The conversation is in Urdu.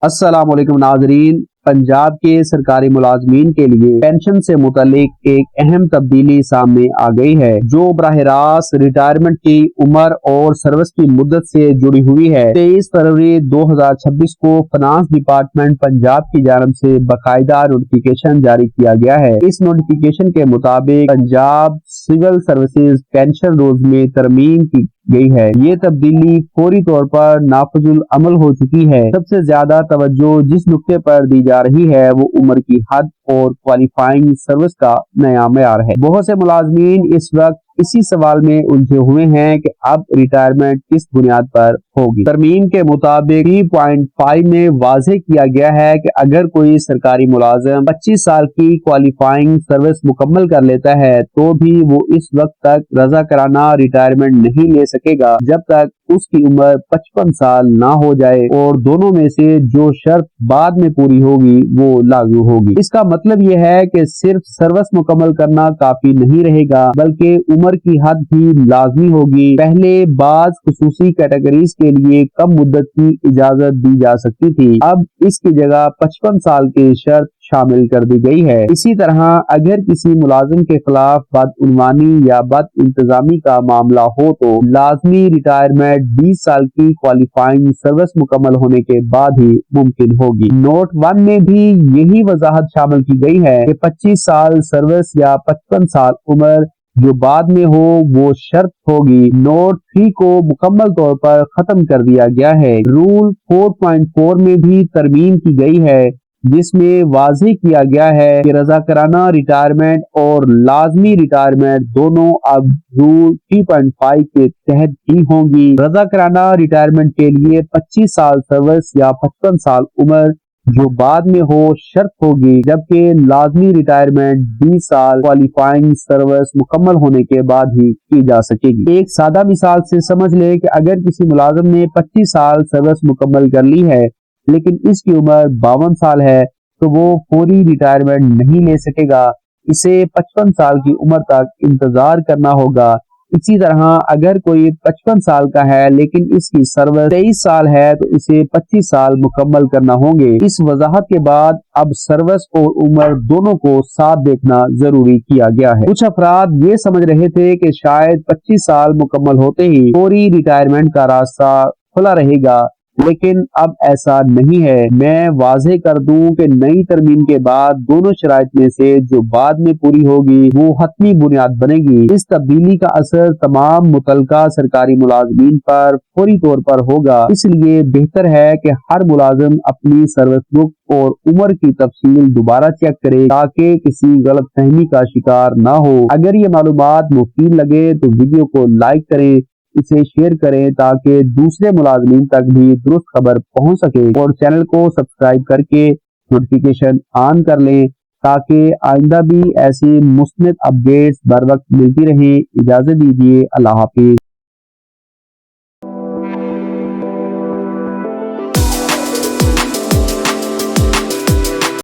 السلام علیکم ناظرین، پنجاب کے سرکاری ملازمین کے لیے پینشن سے متعلق ایک اہم تبدیلی سامنے آ گئی ہے جو براہ راست ریٹائرمنٹ کی عمر اور سروس کی مدت سے جڑی ہوئی ہے۔ 23 فروری 2026 کو فنانس ڈپارٹمنٹ پنجاب کی جانب سے باقاعدہ نوٹیفیکیشن جاری کیا گیا ہے۔ اس نوٹیفیکیشن کے مطابق Punjab civil services pension rules میں ترمیم کی گئی ہے۔ یہ تبدیلی فوری طور پر نافذ العمل ہو چکی ہے۔ سب سے زیادہ توجہ جس نقطے پر دی جا رہی ہے وہ عمر کی حد اور کوالیفائنگ سروس کا نیا معیار ہے۔ بہت سے ملازمین اس وقت اسی سوال میں الجھے ہوئے ہیں کہ اب ریٹائرمنٹ کس بنیاد پر ہوگی۔ ترمیم کے مطابق 3.5 میں واضح کیا گیا ہے کہ اگر کوئی سرکاری ملازم 25 سال کی کوالیفائنگ سروس مکمل کر لیتا ہے تو بھی وہ اس وقت تک رضاکارانہ ریٹائرمنٹ نہیں لے سکے گا جب تک اس کی عمر 55 سال نہ ہو جائے، اور دونوں میں سے جو شرط بعد میں پوری ہوگی وہ لاگو ہوگی۔ اس کا مطلب یہ ہے کہ صرف سروس مکمل کرنا کافی نہیں رہے گا بلکہ عمر کی حد بھی لازمی ہوگی۔ پہلے بعض خصوصی کیٹیگریز کے لیے کم مدت کی اجازت دی جا سکتی تھی، اب اس کی جگہ 55 سال کی شرط شامل کر دی گئی ہے۔ اسی طرح اگر کسی ملازم کے خلاف بدعنوانی یا بد انتظامی کا معاملہ ہو تو لازمی ریٹائرمنٹ 20 سال کی کوالیفائنگ سروس مکمل ہونے کے بعد ہی ممکن ہوگی۔ نوٹ 1 میں بھی یہی وضاحت شامل کی گئی ہے کہ 25 سال سروس یا 55 سال عمر جو بعد میں ہو وہ شرط ہوگی۔ نوٹ 3 کو مکمل طور پر ختم کر دیا گیا ہے۔ رول 4.4 میں بھی ترمیم کی گئی ہے جس میں واضح کیا گیا ہے کہ رضاکارانہ ریٹائرمنٹ اور لازمی ریٹائرمنٹ دونوں اب رول 3.5 کے تحت ہی ہوں گی۔ رضاکارانہ ریٹائرمنٹ کے لیے 25 سال سروس یا 55 سال عمر جو بعد میں ہو شرط ہوگی، جبکہ لازمی ریٹائرمنٹ 20 سال کوالیفائنگ سروس مکمل ہونے کے بعد ہی کی جا سکے گی۔ ایک سادہ مثال سے سمجھ لیں کہ اگر کسی ملازم نے 25 سال سروس مکمل کر لی ہے لیکن اس کی عمر 52 سال ہے تو وہ فوری ریٹائرمنٹ نہیں لے سکے گا، اسے 55 سال کی عمر تک انتظار کرنا ہوگا۔ اسی طرح اگر کوئی 55 سال کا ہے لیکن اس کی سروس 23 سال ہے تو اسے 25 سال مکمل کرنا ہوں گے۔ اس وضاحت کے بعد اب سروس اور عمر دونوں کو ساتھ دیکھنا ضروری کیا گیا ہے۔ کچھ افراد یہ سمجھ رہے تھے کہ شاید 25 سال مکمل ہوتے ہی فوری ریٹائرمنٹ کا راستہ کھلا رہے گا، لیکن اب ایسا نہیں ہے۔ میں واضح کر دوں کہ نئی ترمیم کے بعد دونوں شرائط میں سے جو بعد میں پوری ہوگی وہ حتمی بنیاد بنے گی۔ اس تبدیلی کا اثر تمام متعلقہ سرکاری ملازمین پر فوری طور پر ہوگا، اس لیے بہتر ہے کہ ہر ملازم اپنی سروس بک اور عمر کی تفصیل دوبارہ چیک کرے تاکہ کسی غلط فہمی کا شکار نہ ہو۔ اگر یہ معلومات مفید لگے تو ویڈیو کو لائک کریں، اسے شیئر کریں تاکہ دوسرے ملازمین تک بھی درست خبر پہنچ سکے، اور چینل کو سبسکرائب کر کے نوٹیفیکیشن آن کر لیں تاکہ آئندہ بھی ایسی مثبت اپڈیٹس بر وقت ملتی رہیں۔ اجازت دیجیے، اللہ حافظ۔